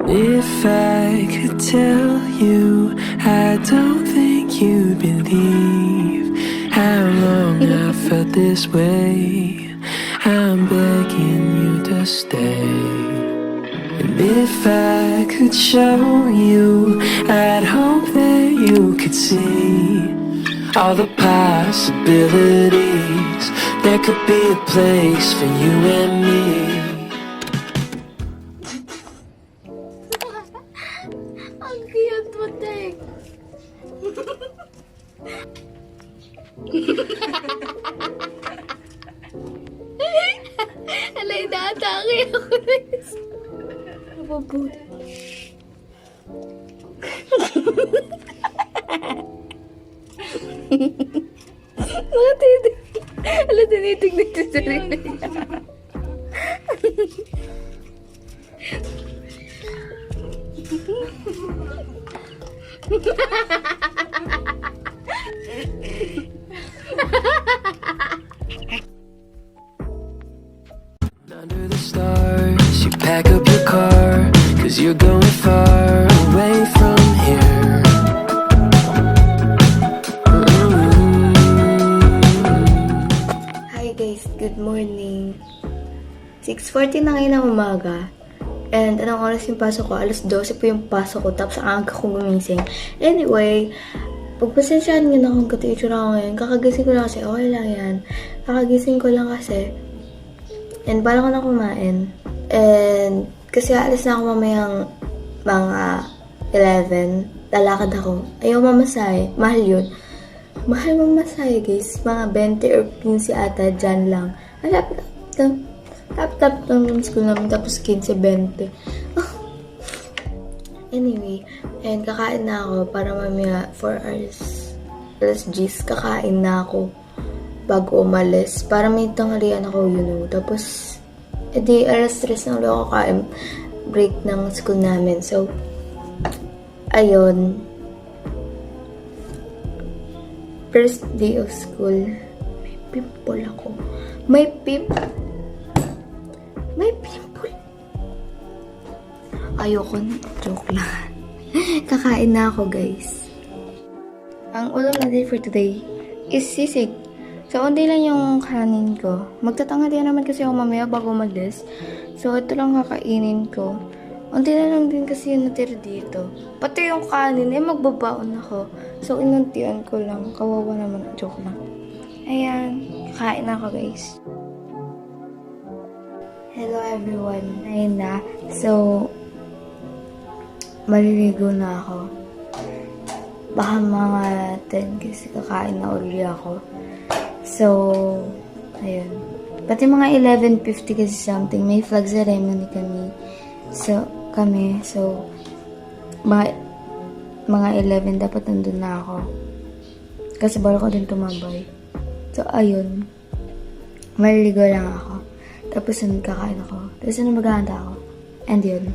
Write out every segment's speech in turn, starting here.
If I could tell you, I don't think you'd believe how long I felt this way. I'm begging you to stay. And if I could show you, I'd hope that you could see all the possibilities. There could be a place for you and me. Ang cute mo, Tek. Alay, naatake ako. Napabuti. Mga titig. Alam, tinitignan sa sarili niya. Under the stars, you pack up your car, 'cause you're going far away from here. Hi guys, good morning. 6:40 na ngayon ng umaga. And anong oras yung pasok ko? Alas 12 po yung pasok ko. Tapos ang aga kong gumising. Anyway, pagpasensyahan nyo na kung kati-itsura ko ngayon. Kakagising ko lang kasi. Okay lang yan. Kakagising ko lang kasi. And bala ko na kumain. And kasi alis na ako mamayang mga 11. Lalakad ako. Ayaw mamasahe. Mahal yun. Mahal mamasahe guys. Mga 20 or 15 ata. Dyan lang. Lapit lang. Tap-tap ng school namin, tapos 15-20. Anyway, and kakain na ako para mamaya 4 hours. Alas 10, kakain na ako bago umalis. Para may tanghalian ako, you know. Tapos, edi alas 3 na ulit ako kain. Break ng school namin. So, ayun. First day of school. May pimple ako. May pimple. Ayoko na. Joke lang. Kakain na ako, guys. Ang ulam natin for today is sisig. So, unti lang yung kanin ko. Magtatanghalian naman kasi ako mamaya bago umalis. So, ito lang kakainin ko. Unti na lang din kasi yung natira dito. Pati yung kanin, magbabaon ako. So, inuntian ko lang. Kawawa naman. Joke lang. Ayan. Kakain na ako, guys. Hello everyone, ayun na. So, maliligo na ako. Baka mga 10 kasi kakain na uli ako. So, ayun. Pati mga 11:50 kasi something, may flag ceremony kami. So, mga 11 dapat nandun na ako. Kasi bala ko din tumambay. So, ayun. Maliligo lang ako. Tapos kakain ako. Tapos maghahanda ako. And yun.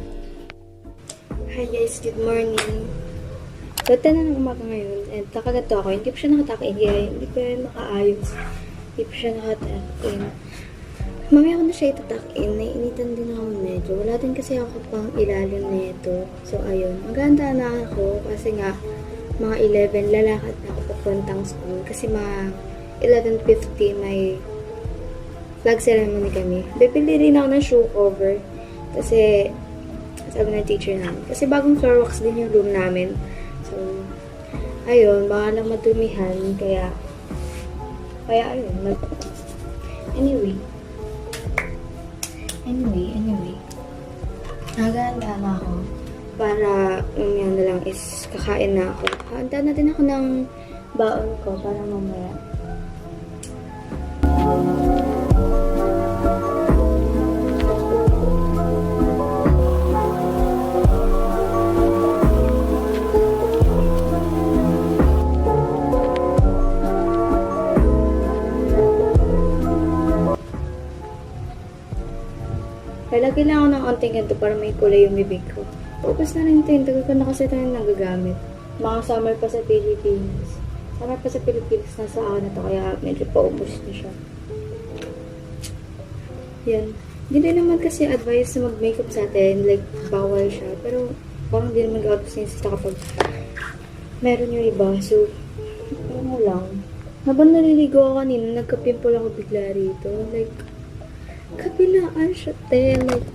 Hi guys, good morning. So, 10 na ng umaga ngayon. And kakagato ako. Hindi pa siya nakatakin. Hindi pa yan makaayos. Hindi pa siya nakatakin. Mamaya ko na siya itatakin. Naiinitan din ako medyo. Wala din kasi ako pang ilalim nito. So, ayun. Maghahanda na ako. Kasi nga, mga 11, lalakad na ako papuntang school. Kasi mga 11:50 may flag ceremony kami. Bibili rin ako ng shoe cover. Kasi, sabi ng teacher namin. Kasi bagong floor wax din yung room namin. So, ayun. Baka lang madumihan. Kaya ayun. Anyway. Nagahanda na ako. Para, mamaya na lang is kakain na ako. Handa na din ako ng baon ko para mamaya. Lalagyan lang ako ng onting ganito para may kulay yung bibig ko. Focus na rin ito. Tagal ko na kasi ito yung nagagamit. Mga summer pa sa Pilipinas. Summer pa sa Pilipinas nasa akin na to. Kaya medyo paubos na siya. Yan. Hindi naman kasi advice na mag-makeup sa atin, like, bawal siya. Pero, parang hindi naman gawin sinisista kapag meron yung iba. So, ano lang. Habang naliligo ako kanina, nagka-pimple ako bigla rito. Like, kabilaan siya, te. Like,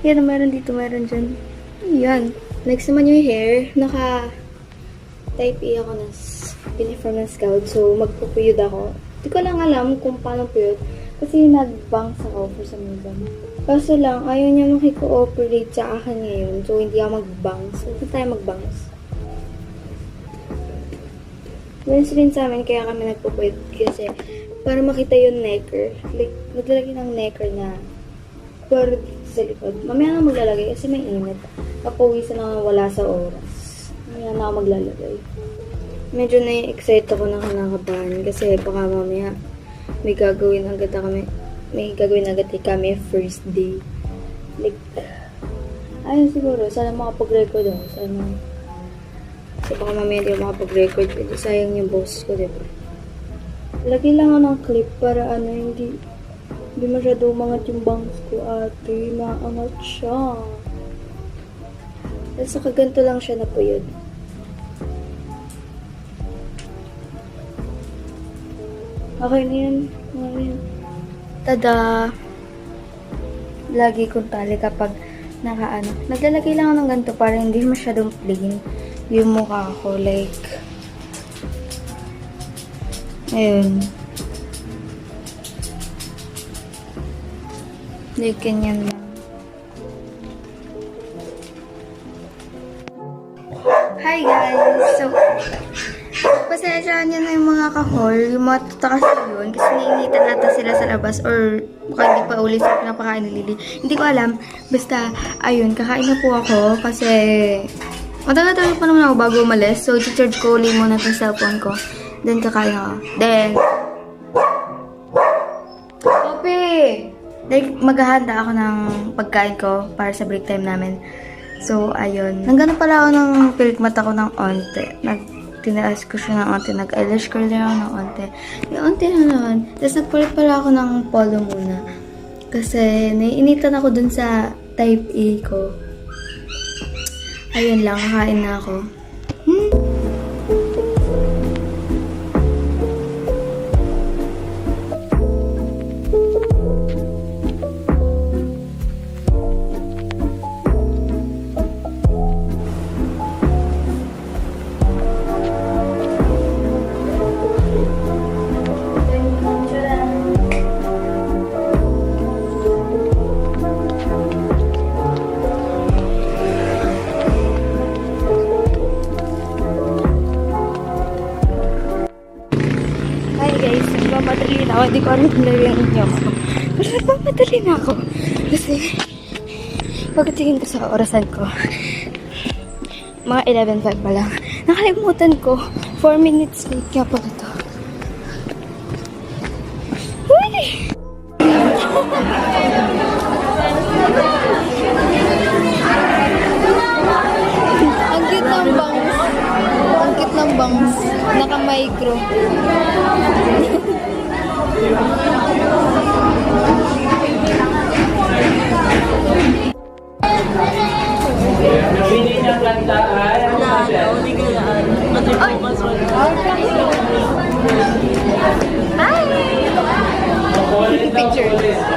yan, meron dito, meron dyan. Ayan. Next naman yung hair. Naka-type E ako ng uniform ng scout. So, magpupuyod ako. Hindi ko lang alam kung paano puyod. Kasi nag-bangs ako for some reason. Kaso lang, ayaw niya makikooperate sa akin ngayon. So, hindi ako mag-bangs. So, hindi tayo mag-bangs. Lens rin sa amin, kaya kami nagpupuyod. Kasi, para makita yung necker. Like, naglalagay ng necker na para sa likod. Mamaya na maglalagay kasi may init. Papawisan na wala sa oras. Mamaya na ako maglalagay. Medyo na-excite ako ng kinakabahan kasi baka mamaya may gagawin agad kami first day. Like, ayun siguro, sana makapag-record ako. Sana. Kasi baka mamaya di ako makapag-record. Hindi sayang yung boses ko, diba? Lagi lang ako ng clip para hindi masyado umangat yung bangs ko, ate. Naangat siya. Tapos saka ganito lang siya napuyod. Okay na yan. Okay na yan. Tada! Lagi kong tali kapag naglalagay lang ako ng ganito para hindi masyadong plain yung mukha ko. Like, ayun. Like, ganyan lang. Hi guys! So, pasensyahan niyo na yung mga kahol, yung mga tutakas yun, kasi nainitan ata sila sa labas or baka hindi pa uli sa pinapakain ni Lily. Hindi ko alam. Basta, ayun, kakain na po ako kasi matagal-tagal pa naman ako bago umalis. So, charge ko ulit muna yung cellphone ko. Then, kakain ako. Then, maghahanda ako ng pagkain ko para sa break time namin. So, ayun. Nagano pala ako ng pilik mata ko ng onte. Tinaas ko siya ng onte. Nag-eyelash curl lang ako ng onte. Yung onte na naman. Tapos nagpalit pala ako ng polo muna. Kasi naiinitan ako dun sa type A ko. Ayun lang. Kakain na ako. Hindi ko alam kung nalagyan niyo ako. Pero nagmamadali na ako. Kasi, pagkatingin ko sa orasan ko, mga 11:05 pa lang. Nakalimutan ko, 4 minutes late nga pala to. Uy! Ang cute ng bangs. Ang cute ng bangs. Naka-micro. Pili ng kanta ay Picture.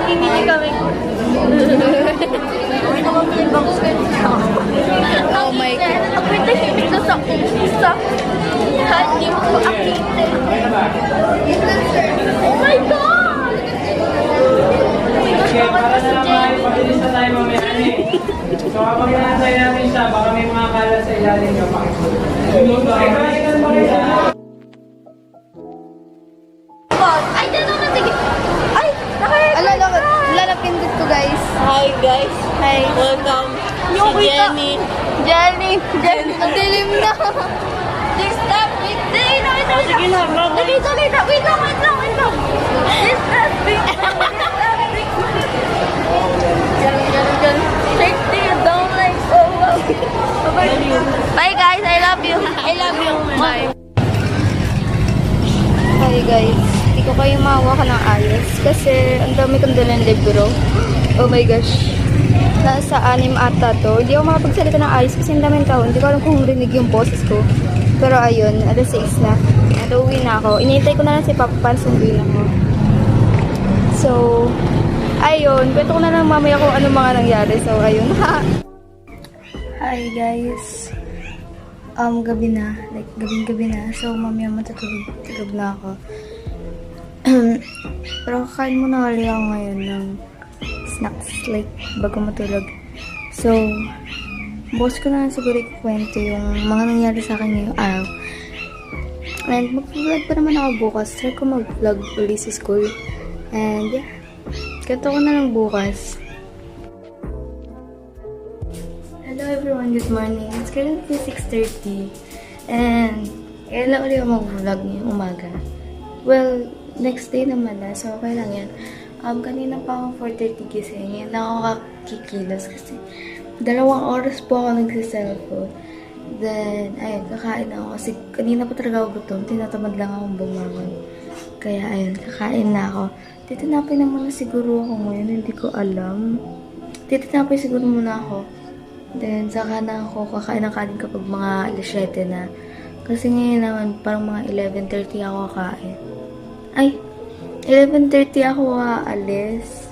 Hindi kami. Oh my God. Ako yung tahimik na sa umpisa. Hindi mo ko akite. Oh my God! Okay, para na naman, pabilis na tayo mamaya. So kapag inaantay natin siya, baka may mga kalat sa ilalim niyo. Ay, dito na, sige. Ay, nakarecord na. Lalapindot ko, guys. Hi, guys. Hi. Welcome. Si Jenny. Jenny. Ang dilim na. Just stop. Wait, sige na. Dali. Wait lang. Just stop. Safety, you don't like so well. Bye, guys. I love you. Bye. Hi, guys. Hindi ko kayo yung mahawa ko ng ayos. Kasi ang dami kong dalang libro. Oh my gosh. Nasa 6 ata to. Hindi ako makapagsalita ng ayos kasi ang daming tao. Hindi ko alam kung rinig yung boses ko. Pero ayun, alas 6 na. At uwi na ako. Inihintay ko na lang si Papa Pan, sunduin ako. So, ayun. Kwento ko na lang mamaya kung ano mga nangyari. So, ayun. Hi guys. Gabi na. Like, gabing-gabi na. So, mamaya matutulog na ako. Pero kakain muna ulit ako ngayon ng snacks. Like, bago matulog. So, bukas ko na lang siguro ikwento yung mga nangyari sa akin ngayong araw. And mag-vlog pa naman ako bukas. Try ko mag-vlog ulit sa school. And yeah, kwento ko na lang bukas. Hello everyone, good morning. It's currently 6:30 and kailan ulit ako mag-vlog ngayong umaga. Well, next day naman na, so okay lang yan. Kanina pa ako 4:30 gising, ngayon na ako kakikilos kasi 2 oras po ako nagsiselfone. Then, ayun, kakain ako kasi kanina pa talaga ako gutom, tinatamad lang akong bumangon. Kaya ayun, kakain na ako. Titinapay na muna siguro ako ngayon, hindi ko alam. Titinapay siguro muna ako. Then, saka na ako kakain ng kanin kapag mga alas 7 na. Kasi ngayon naman, parang mga 11:30 ako kakain. Ay, 11:30 ako aalis.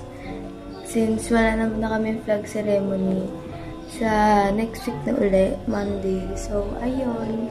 Since wala naman na kami flag ceremony sa next week na uli, Monday. So, ayun.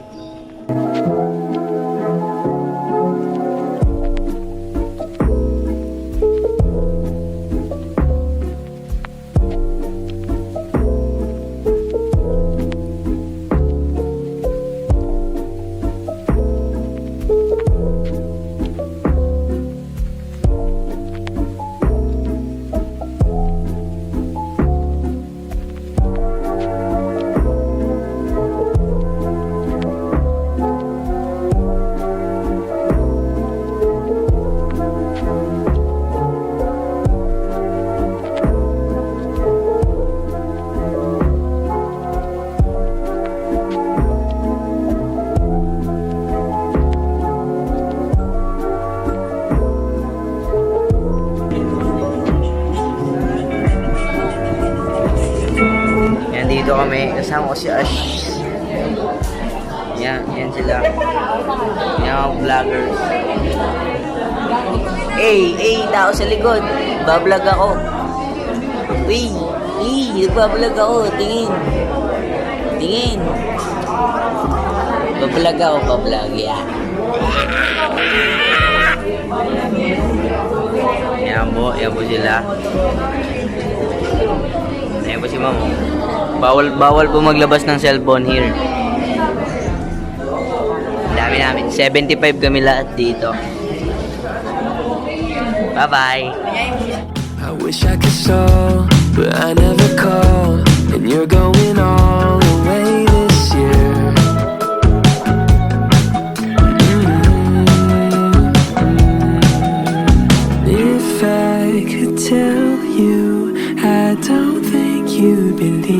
Dito kami, kasama ko si Ash. Yan sila. Yan mga vloggers. Tao sa likod. Bablog ako. Nagbablog ako. Tingin. Bablog ako, yeah. Yan po sila. Yan po si Mamo. Bawal po maglabas ng cellphone here. Dami namin. 75 kami lahat dito. Bye-bye. I wish I could stall, but I never call. And you're going all the way this year. If I could tell you, I don't think you'd believe